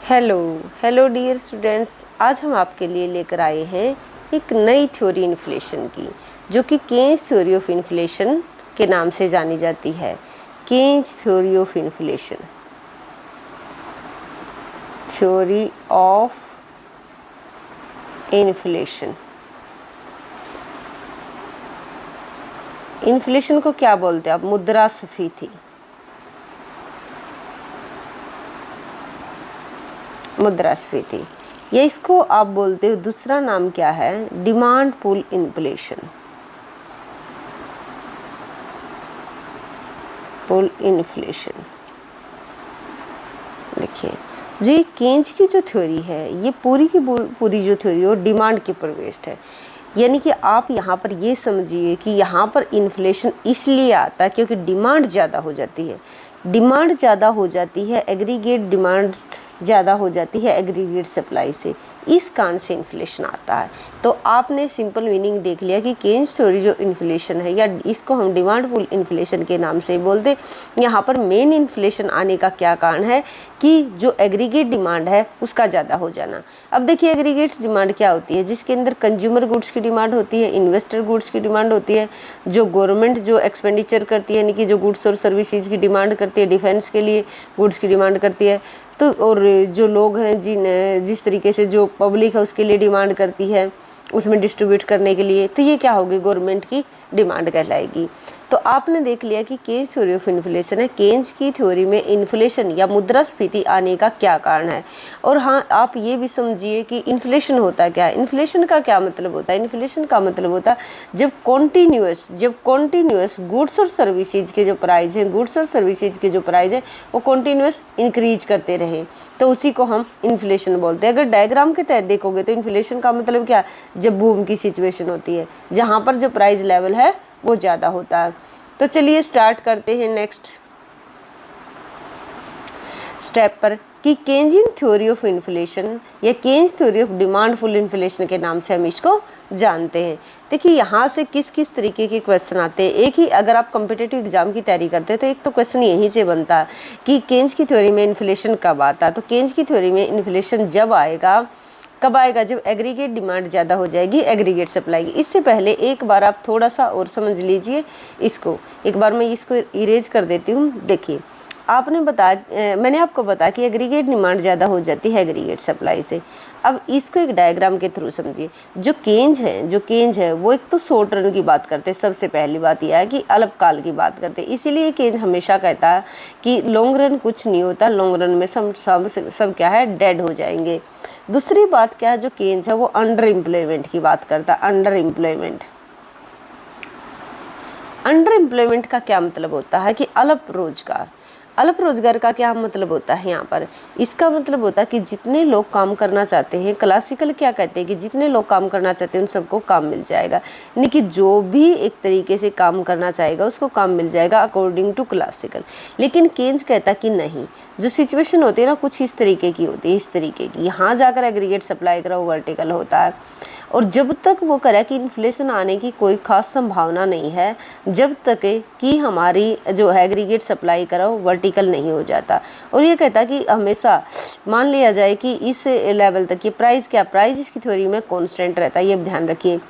Hello hello dear students, आज हम आपके लिए लेकर आए हैं एक नई थ्योरी इन्फ्लेशन की, जो कि केन्स थ्योरी ऑफ इन्फ्लेशन के नाम से जानी जाती है। Keynes theory of inflation, theory of inflation. Inflation को क्या बोलते हैं आप? मुद्रास्फीति। मुद्रास्फीति, या इसको आप बोलते हो, दूसरा नाम क्या है? Demand pull inflation. Pull inflation. देखिए, जो ये केन्स की जो थ्योरी है, ये पूरी की पूरी जो थ्योरी है डिमांड के ऊपर बेस्ड है। यानी कि आप यहाँ पर ये समझिए कि यहाँ पर इन्फ्लेशन इसलिए आता है क्योंकि डिमांड ज़्यादा हो जाती है। डिमांड ज़्यादा हो जाती है, एग्रीगेट डिमांड ज़्यादा हो जाती है एग्रीगेट सप्लाई से, इस कारण से इन्फ्लेशन आता है। तो आपने सिंपल मीनिंग देख लिया कि केन्स थ्योरी जो इन्फ्लेशन है, या इसको हम डिमांड पुल इन्फ्लेशन के नाम से बोलते। यहाँ पर मेन इन्फ्लेशन आने का क्या कारण है कि जो एग्रीगेट डिमांड है उसका ज़्यादा हो जाना। अब देखिए, एग्रीगेट डिमांड क्या होती है? जिसके अंदर कंज्यूमर गुड्स की डिमांड होती है, इन्वेस्टर गुड्स की डिमांड होती है, जो गवर्नमेंट जो एक्सपेंडिचर करती है, यानी कि जो गुड्स और सर्विसेज की डिमांड करती है, डिफेंस के लिए गुड्स की डिमांड करती है, तो और जो लोग हैं जिस तरीके से जो पब्लिक है उसके लिए डिमांड करती है, उसमें डिस्ट्रीब्यूट करने के लिए, तो ये क्या होगी? गवर्नमेंट की डिमांड कहलाएगी। तो आपने देख लिया कि केन्स थ्योरी ऑफ इन्फ्लेशन है। केन्स की थ्योरी में इन्फ्लेशन या मुद्रास्फीति आने का क्या कारण है। और हाँ, आप ये भी समझिए कि इन्फ्लेशन होता क्या है। इन्फ्लेशन का क्या मतलब होता है? इन्फ्लेशन का मतलब होता है जब कॉन्टीन्यूअस गुड्स और सर्विसेज के जो प्राइस हैं, गुड्स और सर्विसेज के जो प्राइस हैं वो कॉन्टीन्यूअस इंक्रीज करते रहें, तो उसी को हम इन्फ्लेशन बोलते हैं। अगर डायग्राम के तहत देखोगे तो इन्फ्लेशन का मतलब क्या है? जब बूम की सिचुएशन होती है, जहाँ पर जो प्राइस लेवल है वो ज़्यादा होता है। तो चलिए स्टार्ट करते हैं नेक्स्ट स्टेप पर कि केन्जियन थ्योरी ऑफ इन्फ्लेशन या Keynes theory of demand pull inflation के नाम से हम इसको जानते हैं। देखिए, यहाँ से किस किस तरीके के क्वेश्चन आते हैं। एक ही, अगर आप कॉम्पिटिटिव एग्जाम की तैयारी करते हैं तो एक तो क्वेश्चन यहीं से बनता है कि केन्स की थ्योरी में इन्फ्लेशन कब आता है। तो केन्स की थ्योरी में इन्फ्लेशन जब आएगा, कब आएगा? जब एग्रीगेट डिमांड ज़्यादा हो जाएगी एग्रीगेट सप्लाई की। इससे पहले एक बार आप थोड़ा सा और समझ लीजिए इसको। एक बार मैं इसको इरेज कर देती हूँ। देखिए, मैंने आपको बताया कि एग्रीगेट डिमांड ज़्यादा हो जाती है एग्रीगेट सप्लाई से। अब इसको एक डायग्राम के थ्रू समझिए। जो केन्स है वो एक तो शॉर्ट रन की बात करते हैं। सबसे पहली बात यह है कि अल्पकाल की बात करते हैं। इसीलिए केन्स हमेशा कहता है कि लॉन्ग रन कुछ नहीं होता, लॉन्ग रन में सब क्या है? डेड हो जाएंगे। दूसरी बात क्या है? जो केन्स है वो अंडर एम्प्लॉयमेंट की बात करता है। अंडर एम्प्लॉयमेंट का क्या मतलब होता है कि अल्प रोजगार का क्या मतलब होता है यहाँ पर? इसका मतलब होता है कि जितने लोग काम करना चाहते हैं, क्लासिकल क्या कहते हैं कि जितने लोग काम करना चाहते हैं उन सबको काम मिल जाएगा। यानी कि जो भी एक तरीके से काम करना चाहेगा उसको काम मिल जाएगा अकॉर्डिंग टू क्लासिकल। लेकिन केन्स कहता है कि नहीं, जो सिचुएशन होती है ना कुछ इस तरीके की होती है, इस तरीके की। यहाँ जाकर एग्रीगेट सप्लाई करा वो वर्टिकल होता है, और जब तक वो करे कि इन्फ्लेशन आने की कोई खास संभावना नहीं है, जब तक कि हमारी जो एग्रीगेट सप्लाई करा वो वर्टिकल नहीं हो जाता। और ये कहता कि हमेशा मान लिया जाए कि इस लेवल तक ये प्राइस इसकी थ्योरी में कांस्टेंट रहता है। ये ध्यान रखिए,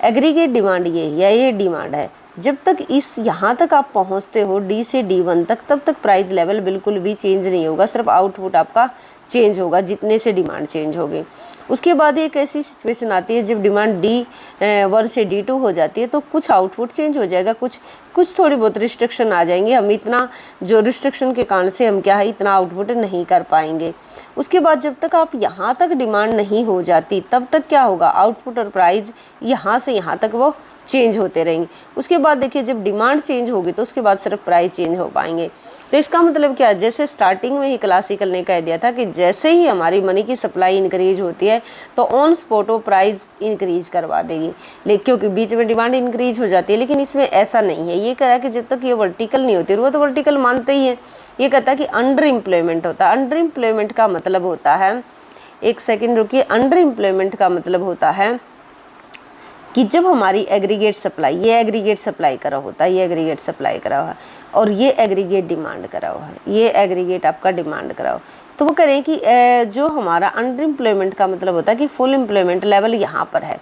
एग्रीगेट डिमांड ये डिमांड है। जब तक यहाँ तक आप पहुँचते हो D से D1 तक, तब तक प्राइस लेवल बिल्कुल भी चेंज नहीं होगा, सिर्फ आउटपुट आपका चेंज होगा जितने से डिमांड चेंज होगी। उसके बाद एक ऐसी सिचुएशन आती है जब डिमांड D1 से D2 हो जाती है, तो कुछ आउटपुट चेंज हो जाएगा, कुछ थोड़ी बहुत रिस्ट्रिक्शन आ जाएंगे। हम इतना जो रिस्ट्रिक्शन के कारण से हम क्या है इतना आउटपुट नहीं कर पाएंगे। उसके बाद जब तक आप यहाँ तक डिमांड नहीं हो जाती, तब तक क्या होगा? आउटपुट और प्राइस यहाँ से यहाँ तक वो चेंज होते रहेंगे। उसके बाद देखिए, जब डिमांड चेंज होगी तो उसके बाद सिर्फ प्राइस चेंज हो पाएंगे। तो इसका मतलब क्या है? जैसे स्टार्टिंग में ही क्लासिकल ने कह दिया था कि जैसे ही हमारी मनी की सप्लाई इंक्रीज होती है तो ऑन स्पॉट वो प्राइस इंक्रीज करवा देगी, लेकिन क्योंकि बीच में डिमांड इंक्रीज हो जाती है। लेकिन इसमें ऐसा नहीं है। ये कह रहा है कि जब तक ये वर्टिकल नहीं होती, वो तो वर्टिकल मानते ही है। ये कहता है कि अंडर एम्प्लॉयमेंट होता है। अंडर एम्प्लॉयमेंट का मतलब होता है, एक सेकेंड रुकिए, अंडर एम्प्लॉयमेंट का मतलब होता है कि जब हमारी एग्रीगेट सप्लाई, ये एग्रीगेट सप्लाई करा होता है, ये एग्रीगेट सप्लाई करा हुआ है, और ये एग्रीगेट डिमांड करा हुआ है, ये एग्रीगेट आपका डिमांड करा हुआ, तो वो करें कि जो हमारा अंडर एम्प्लॉयमेंट का मतलब होता है कि फुल एम्प्लॉयमेंट लेवल यहाँ पर है,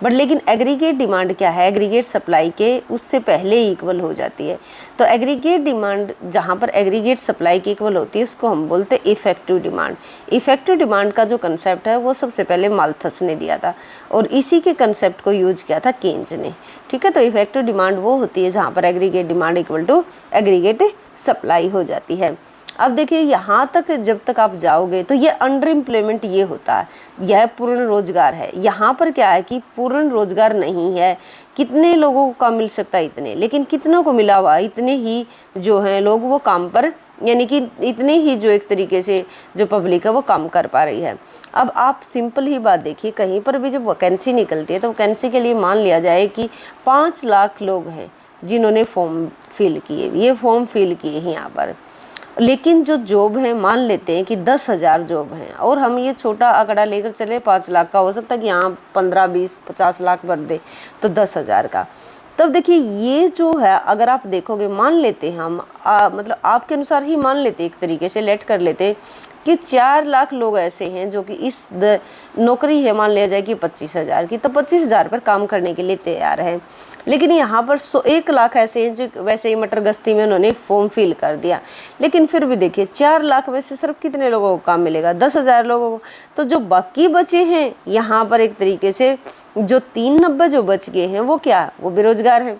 बट लेकिन एग्रीगेट डिमांड क्या है, एग्रीगेट सप्लाई के उससे पहले ही इक्वल हो जाती है। तो एग्रीगेट डिमांड जहाँ पर एग्रीगेट सप्लाई की इक्वल होती है उसको हम बोलते हैं इफेक्टिव डिमांड। इफेक्टिव डिमांड का जो कंसेप्ट है वो सबसे पहले माल्थस ने दिया था और इसी के कंसेप्ट को यूज किया था केन्ज ने। ठीक है, तो इफेक्टिव डिमांड वो होती है जहाँ पर aggregate demand equal to aggregate supply हो जाती है। अब देखिए यहाँ तक जब तक आप जाओगे तो ये अंडर एम्प्लॉयमेंट ये होता है, यह पूर्ण रोजगार है। यहाँ पर क्या है कि पूर्ण रोजगार नहीं है, कितने लोगों को काम मिल सकता है इतने, लेकिन कितनों को मिला हुआ इतने ही जो हैं लोग वो काम पर, यानी कि इतने ही जो एक तरीके से जो पब्लिक है वो काम कर पा रही है। अब आप सिंपल ही बात देखिए, कहीं पर भी जब वैकेंसी निकलती है तो वैकेंसी के लिए मान लिया जाए कि 5 लाख लोग हैं जिन्होंने फॉर्म फिल किए, ये फॉर्म फिल किए हैं यहाँ पर, लेकिन जो जॉब है मान लेते हैं कि 10,000 जॉब हैं, और हम ये छोटा आंकड़ा लेकर चले 5 लाख का, हो सकता है कि यहाँ 15, 20, 50 लाख भर दे तो 10,000 का। तब देखिए ये जो है अगर आप देखोगे, मान लेते हैं हम मतलब आपके अनुसार ही मान लेते, एक तरीके से लेट कर लेते कि 4 लाख लोग ऐसे हैं जो कि इस नौकरी है मान लिया जाए कि 25,000 की, तो 25,000 पर काम करने के लिए तैयार है। लेकिन यहाँ पर 1 लाख ऐसे हैं जो वैसे ही मटर गश्ती में उन्होंने फॉर्म फिल कर दिया, लेकिन फिर भी देखिए 4 लाख में से सिर्फ कितने लोगों को काम मिलेगा, 10,000 लोगों को। तो जो बाकी बचे हैं यहाँ पर एक तरीके से जो 93 जो बच गए हैं वो क्या, वो बेरोजगार हैं।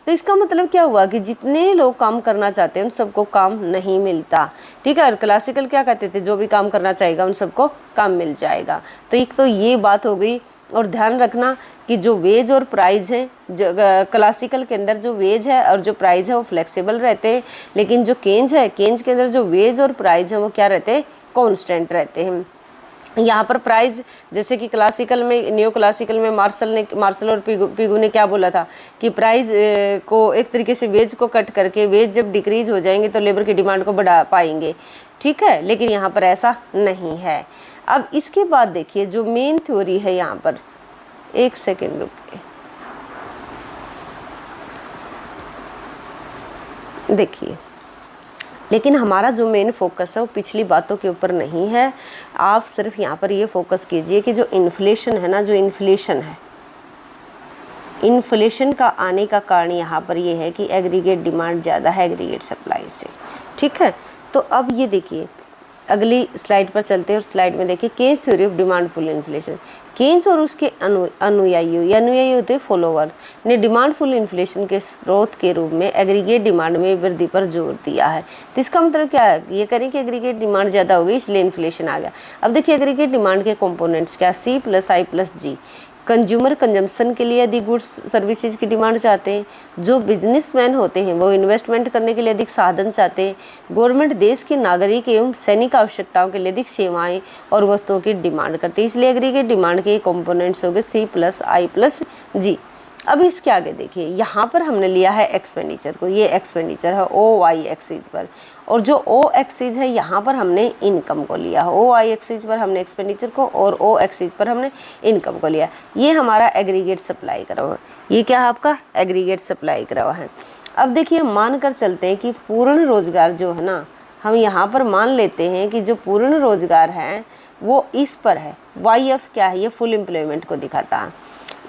तो इसका मतलब क्या हुआ कि जितने लोग काम करना चाहते हैं उन सबको काम नहीं मिलता। ठीक है, और क्लासिकल क्या कहते थे, जो भी काम करना चाहेगा उन सबको काम मिल जाएगा। तो एक तो ये बात हो गई, और ध्यान रखना कि जो वेज और प्राइस है, जो क्लासिकल के अंदर जो वेज है और जो प्राइस है वो फ्लेक्सिबल रहते हैं, लेकिन जो केंज है, केंज के अंदर जो वेज और प्राइस है वो क्या रहते हैं, कॉन्स्टेंट रहते हैं। यहाँ पर प्राइस जैसे कि क्लासिकल में, न्यू क्लासिकल में मार्शल और पिगू ने क्या बोला था कि प्राइस को एक तरीके से वेज को कट करके, वेज जब डिक्रीज हो जाएंगे तो लेबर की डिमांड को बढ़ा पाएंगे। ठीक है, लेकिन यहाँ पर ऐसा नहीं है। अब इसके बाद देखिए जो मेन थ्योरी है यहाँ पर, एक सेकेंड रुकिए, देखिए, लेकिन हमारा जो मेन फोकस है वो पिछली बातों के ऊपर नहीं है। आप सिर्फ यहाँ पर ये फोकस कीजिए कि जो इन्फ्लेशन है ना, जो इन्फ्लेशन है, इन्फ्लेशन का आने का कारण यहाँ पर ये है कि एग्रीगेट डिमांड ज़्यादा है एग्रीगेट सप्लाई से। ठीक है, तो अब ये देखिए अगली स्लाइड पर चलते हैं और स्लाइड में देखिए Keynes theory of demand full inflation. Keynes और उसके अनुयायी, अनुयायी होते हैं फॉलोवर, ने डिमांड फुल इन्फ्लेशन के स्रोत के रूप में एग्रीगेट डिमांड में वृद्धि पर जोर दिया है। तो इसका मतलब क्या है, ये करें कि एग्रीगेट डिमांड ज़्यादा हो गई इसलिए इन्फ्लेशन आ गया। अब देखिए एग्रीगेट डिमांड के कंपोनेंट्स क्या, C+I+G। कंज्यूमर कंजम्पशन के लिए अधिक गुड्स सर्विसेज की डिमांड चाहते हैं। जो बिजनेसमैन होते हैं वो इन्वेस्टमेंट करने के लिए अधिक साधन चाहते हैं। गवर्नमेंट देश के नागरिक एवं सैनिक आवश्यकताओं के लिए अधिक सेवाएं और वस्तुओं की डिमांड करती है। इसलिए एग्रीगेट डिमांड के कंपोनेंट्स हो गए C+I+G। अब इसके आगे देखिए, यहाँ पर हमने लिया है एक्सपेंडिचर को, ये एक्सपेंडिचर है OY एक्सिस पर, और जो O एक्सिस है यहाँ पर हमने इनकम को लिया है। OY एक्सिस पर हमने एक्सपेंडिचर को और O एक्सिस पर हमने इनकम को लिया। ये हमारा एग्रीगेट सप्लाई करा हुआ है, ये क्या है आपका एग्रीगेट सप्लाई करा हुआ है। अब देखिए मान कर चलते हैं कि पूर्ण रोजगार जो है ना, हम यहाँ पर मान लेते हैं कि जो पूर्ण रोजगार है वो इस पर है। YF क्या है, ये फुल एम्प्लॉयमेंट को दिखाता है,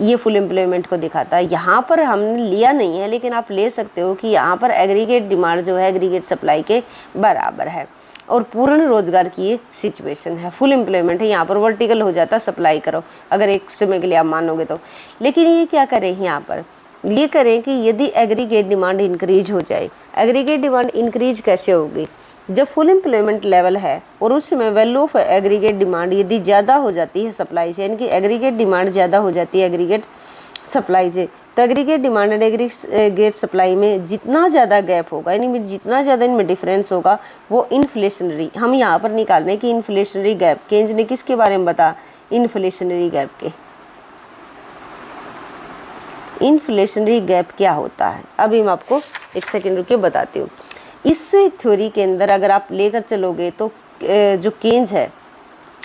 ये फुल एम्प्लॉयमेंट को दिखाता है। यहाँ पर हमने लिया नहीं है, लेकिन आप ले सकते हो कि यहाँ पर एग्रीगेट डिमांड जो है एग्रीगेट सप्लाई के बराबर है, और पूर्ण रोजगार की ये सिचुएशन है, फुल एम्प्लॉयमेंट है। यहाँ पर वर्टिकल हो जाता सप्लाई करो अगर एक समय के लिए आप मानोगे तो। लेकिन ये क्या करें यहाँ पर, ये करें कि यदि एग्रीगेट डिमांड इंक्रीज हो जाए। एग्रीगेट डिमांड इंक्रीज कैसे होगी, जब फुल एम्प्लॉयमेंट लेवल है और उस समय वैल्यू ऑफ एग्रीगेट डिमांड यदि ज़्यादा हो जाती है सप्लाई से, यानी कि एग्रीगेट डिमांड ज़्यादा हो जाती है एग्रीगेट सप्लाई से, तो aggregate demand and aggregate supply में जितना ज़्यादा गैप होगा, यानी जितना ज़्यादा इनमें डिफरेंस होगा वो इन्फ्लेशनरी, हम यहाँ पर निकाल रहे हैं कि इन्फ्लेशनरी गैप। केन्स ने किसके बारे में बता, इन्फ्लेशनरी गैप के। इन्फ्लेशनरी गैप क्या होता है अभी मैं आपको एक सेकेंड रुक के बताती हूँ। इस थ्योरी के अंदर अगर आप लेकर चलोगे तो जो केन्स है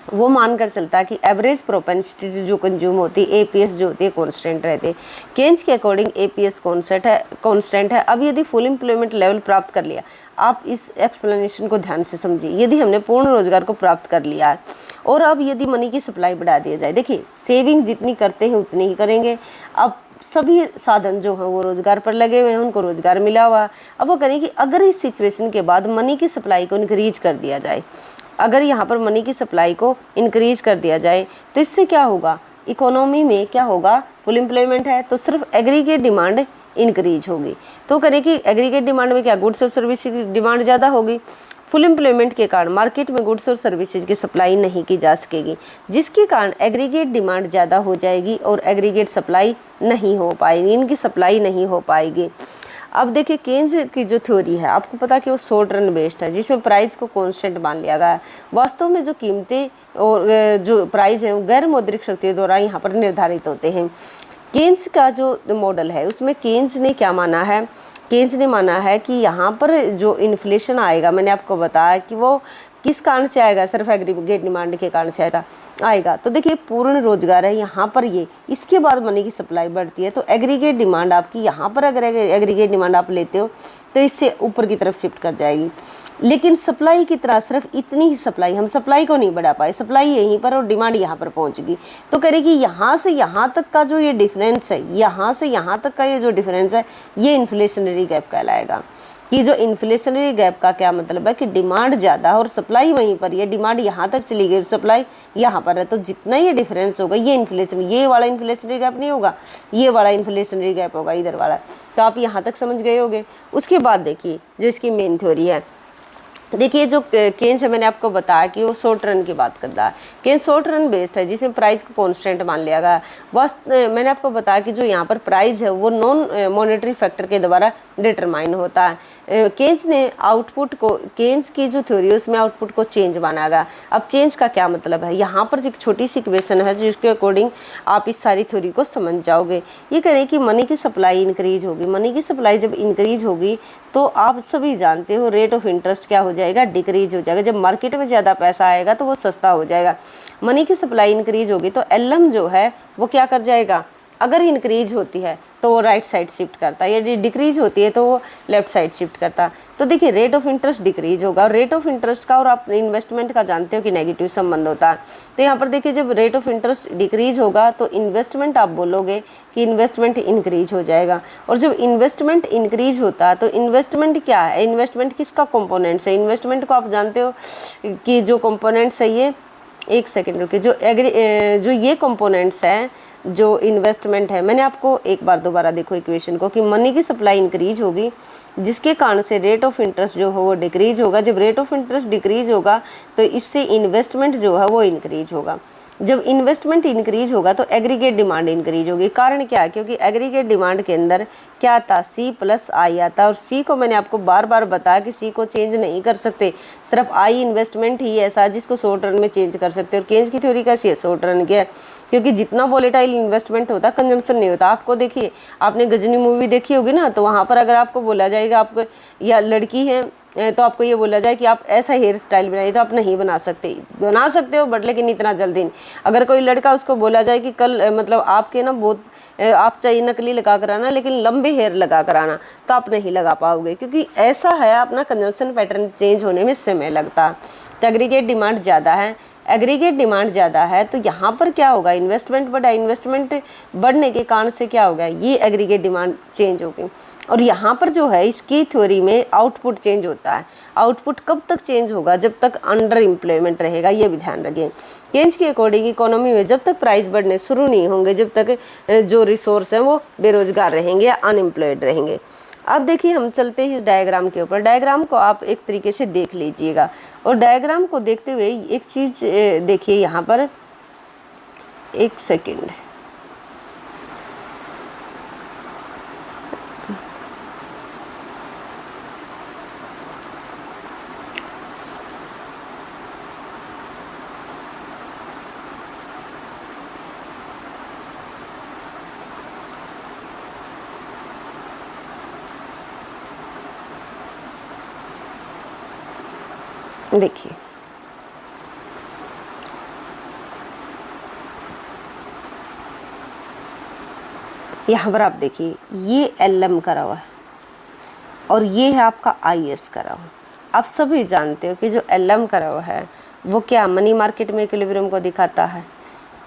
वो मानकर चलता है कि एवरेज प्रोपेंसिटी जो कंज्यूम होती है, एपीएस जो होती है कांस्टेंट रहती है। केन्स के अकॉर्डिंग एपीएस कांस्टेंट है। अब यदि फुल एम्प्लॉयमेंट लेवल प्राप्त कर लिया, आप इस एक्सप्लेनेशन को ध्यान से समझिए, यदि हमने पूर्ण रोजगार को प्राप्त कर लिया है और अब यदि मनी की सप्लाई बढ़ा दी जाए, देखिए सेविंग जितनी करते हैं उतनी ही करेंगे। अब सभी साधन जो हैं वो रोजगार पर लगे हुए हैं, उनको रोजगार मिला हुआ। अब वो करें कि अगर इस सिचुएशन के बाद मनी की सप्लाई को इंक्रीज कर दिया जाए, अगर यहाँ पर मनी की सप्लाई को इंक्रीज कर दिया जाए तो इससे क्या होगा, इकोनॉमी में क्या होगा, फुल एम्प्लॉयमेंट है तो सिर्फ एग्रीगेट डिमांड इंक्रीज होगी। तो करें कि एग्रीगेट डिमांड में क्या, गुड्स और सर्विसेज की डिमांड ज़्यादा होगी। फुल एम्प्लॉयमेंट के कारण मार्केट में गुड्स और सर्विसेज की सप्लाई नहीं की जा सकेगी, जिसके कारण एग्रीगेट डिमांड ज़्यादा हो जाएगी और एग्रीगेट सप्लाई नहीं हो पाएगी, इनकी सप्लाई नहीं हो पाएगी। अब देखिए केन्स की जो थ्योरी है, आपको पता कि वो शॉर्ट रन बेस्ड है, जिसमें प्राइस को कांस्टेंट मान लिया गया है। वास्तव में जो कीमतें और जो प्राइस है वो गैर मौद्रिक शक्तियों द्वारा यहाँ पर निर्धारित होते हैं। केन्स का जो मॉडल है उसमें केन्स ने क्या माना है, केन्स ने माना है कि यहाँ पर जो इन्फ्लेशन आएगा, मैंने आपको बताया कि वो किस कारण से आएगा, सिर्फ एग्रीगेट डिमांड के कारण से आएगा। तो देखिए पूर्ण रोजगार है यहाँ पर ये, इसके बाद मनी की सप्लाई बढ़ती है तो एग्रीगेट डिमांड आपकी यहाँ पर अगर एग्रीगेट डिमांड आप लेते हो तो इससे ऊपर की तरफ शिफ्ट कर जाएगी। लेकिन सप्लाई की तरह सिर्फ इतनी ही सप्लाई, हम सप्लाई को नहीं बढ़ा पाए, सप्लाई यहीं पर और डिमांड यहाँ पर पहुँच गई। तो करेगी यहाँ से यहाँ तक का जो ये डिफरेंस है, यहाँ से यहाँ तक का ये जो डिफरेंस है, ये इन्फ्लेशनरी गैप कहलाएगा। कि जो इन्फ्लेशनरी गैप का क्या मतलब है कि डिमांड ज़्यादा और सप्लाई वहीं पर, ये डिमांड यहाँ तक चली गई, सप्लाई यहाँ पर है, तो जितना ये डिफरेंस होगा ये इन्फ्लेशन, ये वाला इन्फ्लेशनरी गैप नहीं होगा, ये वाला इन्फ्लेशनरी गैप होगा, इधर वाला। तो आप यहाँ तक समझ गए होंगे। उसके बाद देखिए जो इसकी मेन थ्योरी है, देखिए जो केन्स है मैंने आपको बताया कि वो शॉर्ट रन की बात कर रहा है। केन्स शॉर्ट रन बेस्ड है जिसमें प्राइस को कांस्टेंट मान लिया गया। बस मैंने आपको बताया कि जो यहाँ पर प्राइस है वो नॉन मॉनेटरी फैक्टर के द्वारा डिटरमाइन होता है। केन्स ने आउटपुट को, केन्स की जो थ्योरी है उसमें आउटपुट को चेंज माना गया। अब चेंज का क्या मतलब है, यहाँ पर एक छोटी सी इक्वेशन है जिसके अकॉर्डिंग आप इस सारी थ्योरी को समझ जाओगे। ये करें कि मनी की सप्लाई इंक्रीज होगी, मनी की सप्लाई जब इंक्रीज होगी तो आप सभी जानते हो रेट ऑफ इंटरेस्ट क्या हो जाएगा, डिक्रीज हो जाएगा। जब मार्केट में ज़्यादा पैसा आएगा तो वो सस्ता हो जाएगा। मनी की सप्लाई इंक्रीज होगी तो एलएम जो है वो क्या कर जाएगा, अगर इंक्रीज होती है तो वो राइट साइड शिफ्ट करता है, यदि डिक्रीज होती है तो वो लेफ्ट साइड शिफ्ट करता है। तो देखिए रेट ऑफ इंटरेस्ट डिक्रीज होगा, और रेट ऑफ इंटरेस्ट का और आप इन्वेस्टमेंट का जानते हो कि नेगेटिव संबंध होता है। तो यहाँ पर देखिए जब रेट ऑफ इंटरेस्ट डिक्रीज होगा तो इन्वेस्टमेंट, आप बोलोगे कि इन्वेस्टमेंट इंक्रीज हो जाएगा। और जब इन्वेस्टमेंट इंक्रीज होता है तो इन्वेस्टमेंट क्या है, इन्वेस्टमेंट किसका कंपोनेंट्स है, इन्वेस्टमेंट को आप जानते हो कि जो कंपोनेंट्स है ये, एक सेकेंड रुकिए, जो ये कंपोनेंट्स हैं जो इन्वेस्टमेंट है, मैंने आपको एक बार दोबारा देखो इक्वेशन को कि मनी की सप्लाई इंक्रीज होगी जिसके कारण से रेट ऑफ इंटरेस्ट जो है वो डिक्रीज होगा। जब रेट ऑफ इंटरेस्ट डिक्रीज होगा तो इससे इन्वेस्टमेंट जो है वो इंक्रीज होगा। जब इन्वेस्टमेंट इंक्रीज होगा तो एग्रीगेट डिमांड इंक्रीज होगी। कारण क्या है, क्योंकि एग्रीगेट डिमांड के अंदर क्या आता, सी प्लस आई आता। और सी को मैंने आपको बार बार बताया कि सी को चेंज नहीं कर सकते, सिर्फ आई इन्वेस्टमेंट ही ऐसा जिसको शॉर्ट रन में चेंज कर सकते। और केन्स की थ्योरी कैसी है, शॉर्ट रन की है, क्योंकि जितना वॉलेटाइल इन्वेस्टमेंट होता है कंजम्पशन नहीं होता। आपको देखिए, आपने गजनी मूवी देखी होगी ना, तो वहाँ पर अगर आपको बोला जाएगा आपको या लड़की है तो आपको ये बोला जाए कि आप ऐसा हेयर स्टाइल बनाइए, तो आप नहीं बना सकते हो बट लेकिन इतना जल्दी नहीं। अगर कोई लड़का उसको बोला जाए कि कल मतलब आपके ना बहुत आप चाहिए नकली लगा कर आना लेकिन लंबे हेयर लगा कर आना, तो आप नहीं लगा पाओगे, क्योंकि ऐसा है अपना कंजम्पशन पैटर्न चेंज होने में समय लगता है। तो एग्रीगेट डिमांड ज़्यादा है, एग्रीगेट डिमांड ज़्यादा है तो यहाँ पर क्या होगा, इन्वेस्टमेंट बढ़ा, इन्वेस्टमेंट बढ़ने के कारण से क्या होगा, ये एग्रीगेट डिमांड चेंज होगी। और यहाँ पर जो है इसकी थ्योरी में आउटपुट चेंज होता है। आउटपुट कब तक चेंज होगा, जब तक अंडर एम्प्लॉयमेंट रहेगा, ये भी ध्यान रखें। केन्स की अकॉर्डिंग इकोनॉमी में जब तक प्राइस बढ़ने शुरू नहीं होंगे, जब तक जो रिसोर्स हैं वो बेरोजगार रहेंगे या अनएम्प्लॉयड रहेंगे। अब देखिए हम चलते हैं इस डायग्राम के ऊपर। डायग्राम को आप एक तरीके से देख लीजिएगा, और डायग्राम को देखते हुए एक चीज़ देखिए यहाँ पर, एक सेकेंड, देखिए यहाँ पर आप देखिए ये LM करा हुआ है और ये है आपका IS करा हुआ। आप सभी जानते हो कि जो LM करा हुआ है वो क्या मनी मार्केट में इक्विलिब्रियम को दिखाता है,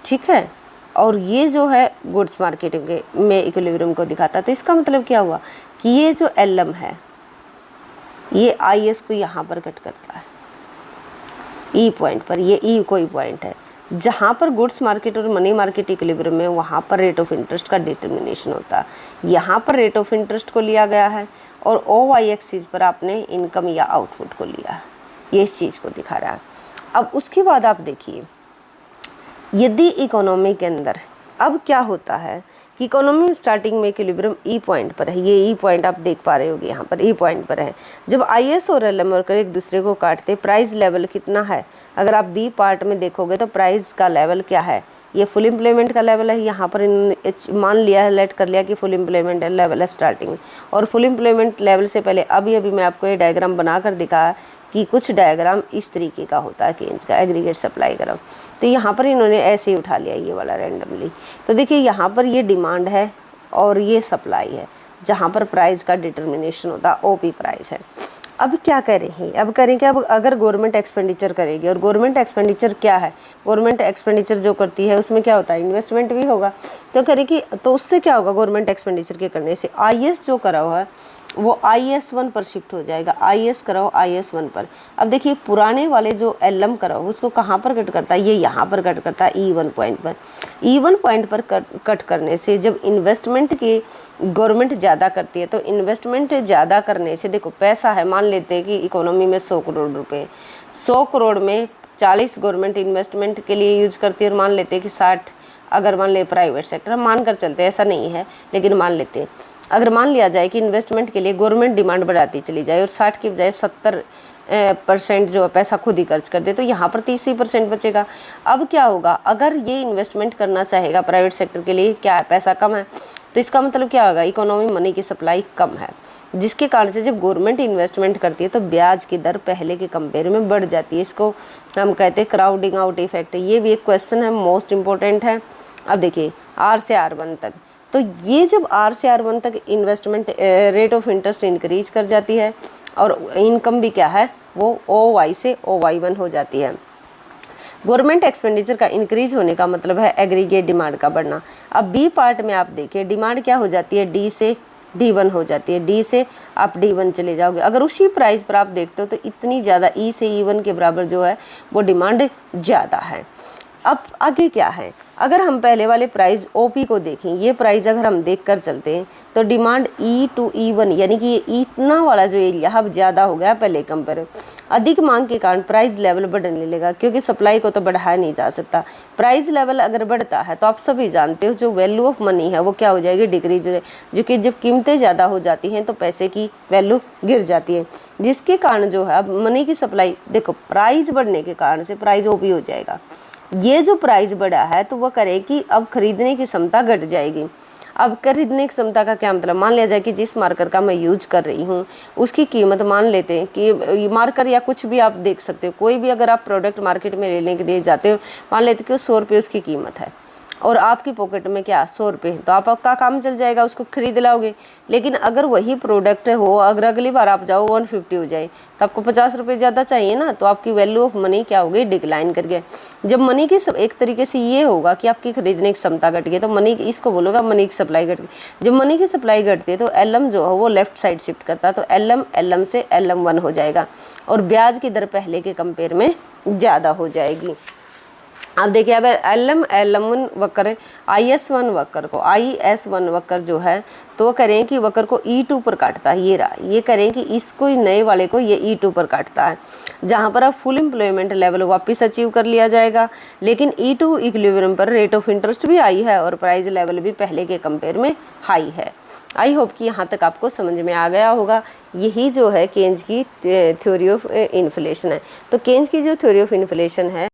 ठीक है, और ये जो है गुड्स मार्केट में इक्विलिब्रियम को दिखाता है। तो इसका मतलब क्या हुआ कि ये जो LM है ये IS को यहाँ पर कट करता है ई पॉइंट पर। ये ई कोई पॉइंट है जहाँ पर गुड्स मार्केट और मनी मार्केट इक्विलिब्रियम में, वहाँ पर रेट ऑफ इंटरेस्ट का डिटर्मिनेशन होता है। यहाँ पर रेट ऑफ इंटरेस्ट को लिया गया है और OY एक्सिस पर आपने इनकम या आउटपुट को लिया है। ये इस चीज़ को दिखा रहा है। अब उसके बाद आप देखिए यदि इकोनॉमी के अंदर अब क्या होता है कि इकोनॉमी स्टार्टिंग में इक्विलिब्रियम ई पॉइंट पर है। ये ई पॉइंट आप देख पा रहे होगे, यहाँ पर ई पॉइंट पर है। जब IS और LM वर्कर एक दूसरे को काटते, प्राइस लेवल कितना है, अगर आप बी पार्ट में देखोगे तो प्राइस का लेवल क्या है, ये फुल एम्प्लॉयमेंट का लेवल है। यहाँ पर मान लिया है, लेट कर लिया कि फुल एम्प्लॉयमेंट लेवल है स्टार्टिंग में, और फुल एम्प्लॉयमेंट लेवल से पहले अभी मैं आपको ये डायग्राम बनाकर दिखाया कि कुछ डायग्राम इस तरीके का होता है केन्स का एग्रीगेट सप्लाई ग्राफ। तो यहाँ पर इन्होंने ऐसे ही उठा लिया ये वाला रैंडमली। तो देखिए यहाँ पर ये डिमांड है और ये सप्लाई है जहाँ पर प्राइस का डिटर्मिनेशन होता है, OP प्राइस है। अब क्या करें, अब करें कि अब अगर गवर्नमेंट एक्सपेंडिचर करेगी, और गवर्नमेंट एक्सपेंडिचर क्या है, गवर्नमेंट एक्सपेंडिचर जो करती है उसमें क्या होता है, इन्वेस्टमेंट भी होगा। तो करेगी तो उससे क्या होगा, गवर्नमेंट एक्सपेंडिचर के करने से IS जो करा हुआ है वो IS1 पर शिफ्ट हो जाएगा। IS कराओ IS1 पर। अब देखिए पुराने वाले जो LM कराओ उसको कहाँ पर कट करता है, ये यहाँ पर कट करता है E1 पॉइंट पर। E1 पॉइंट पर कट करने से जब इन्वेस्टमेंट की गवर्नमेंट ज़्यादा करती है, तो इन्वेस्टमेंट ज़्यादा करने से देखो पैसा है, मान लेते हैं कि इकोनॉमी में 100 करोड़ रुपये, 100 करोड़ में 40 गवर्नमेंट इन्वेस्टमेंट के लिए यूज करती है और मान लेते हैं कि 60 अगर मान ले प्राइवेट सेक्टर, हम मान कर चलते हैं, ऐसा नहीं है लेकिन मान लेते हैं। अगर मान लिया जाए कि इन्वेस्टमेंट के लिए गवर्नमेंट डिमांड बढ़ाती चली जाए और 60 की बजाय 70% जो पैसा खुद ही खर्च कर दे, तो यहाँ पर 30% बचेगा। अब क्या होगा, अगर ये इन्वेस्टमेंट करना चाहेगा प्राइवेट सेक्टर के लिए, क्या है पैसा कम है, तो इसका मतलब क्या होगा, इकोनॉमी मनी की सप्लाई कम है, जिसके कारण से जब गवर्नमेंट इन्वेस्टमेंट करती है तो ब्याज की दर पहले के कंपेयर में बढ़ जाती है। इसको हम कहते हैं क्राउडिंग आउट इफेक्ट। ये भी एक क्वेश्चन है, मोस्ट इंपॉर्टेंट है। अब देखिए R से R1 तक, तो ये जब R से R1 तक investment rate of interest increase कर जाती है और इनकम भी क्या है वो OY से OY1 हो जाती है। गवर्नमेंट एक्सपेंडिचर का इंक्रीज होने का मतलब है एग्रीगेट डिमांड का बढ़ना। अब B पार्ट में आप देखिए डिमांड क्या हो जाती है, D से D1 हो जाती है, D से आप D1 चले जाओगे। अगर उसी प्राइस पर आप देखते हो तो इतनी ज़्यादा E से E1 के बराबर जो है वो डिमांड ज़्यादा है। अब आगे क्या है, अगर हम पहले वाले प्राइस OP को देखें, ये प्राइस अगर हम देख कर चलते हैं तो डिमांड E to E1 यानी कि ये इतना वाला जो एरिया अब ज़्यादा हो गया पहले कंपेयर। अधिक मांग के कारण प्राइस लेवल बढ़ने लगेगा, क्योंकि सप्लाई को तो बढ़ाया नहीं जा सकता। प्राइस लेवल अगर बढ़ता है तो आप सभी जानते हो जो वैल्यू ऑफ मनी है वो क्या हो जाएगी, डिक्रीज हो जाएगी, जो कि जब कीमतें ज़्यादा हो जाती हैं तो पैसे की वैल्यू गिर जाती है, जिसके कारण जो है अब मनी की सप्लाई, देखो प्राइस बढ़ने के कारण से प्राइस OP हो जाएगा। ये जो प्राइस बढ़ा है तो वह करे कि अब खरीदने की क्षमता घट जाएगी। अब खरीदने की क्षमता का क्या मतलब, मान लिया जाए कि जिस मार्कर का मैं यूज कर रही हूँ उसकी कीमत मान लेते हैं कि मार्कर या कुछ भी आप देख सकते हो, कोई भी अगर आप प्रोडक्ट मार्केट में लेने के लिए जाते हो, मान लेते कि 100 रुपये उसकी कीमत है और आपकी पॉकेट में क्या 100 रुपये है, तो आपका काम चल जाएगा, उसको खरीद लाओगे। लेकिन अगर वही प्रोडक्ट हो, अगर अगली बार आप जाओ 150 हो जाए तो आपको 50 रुपये ज़्यादा चाहिए ना, तो आपकी वैल्यू ऑफ मनी क्या हो गई, डिक्लाइन कर गया। जब मनी की एक तरीके से ये होगा कि आपकी खरीदने की क्षमता घट गई, तो मनी इसको बोलोगा मनी की सप्लाई घट गई। जब मनी की सप्लाई घटती है तो LM जो है वो लेफ्ट साइड शिफ्ट करता है, तो LM से LM1 हो जाएगा और ब्याज की दर पहले के कंपेयर में ज़्यादा हो जाएगी। अब देखिए अब LM1 वक्र IS1 वक्र को IS1 वक्र जो है तो करें कि वक्र को E2 पर काटता है, ये रहा, ये करें कि इसको नए वाले को ये E2 पर काटता है, जहाँ पर अब फुल एम्प्लॉयमेंट लेवल वापस अचीव कर लिया जाएगा। लेकिन E2 इक्विलिब्रियम पर रेट ऑफ इंटरेस्ट भी हाई है और प्राइस लेवल भी पहले के कंपेयर में हाई है। आई होप कि यहाँ तक आपको समझ में आ गया होगा। यही जो है केन्स की थ्योरी ऑफ इन्फ्लेशन है। तो केन्स की जो थ्योरी ऑफ इन्फ्लेशन है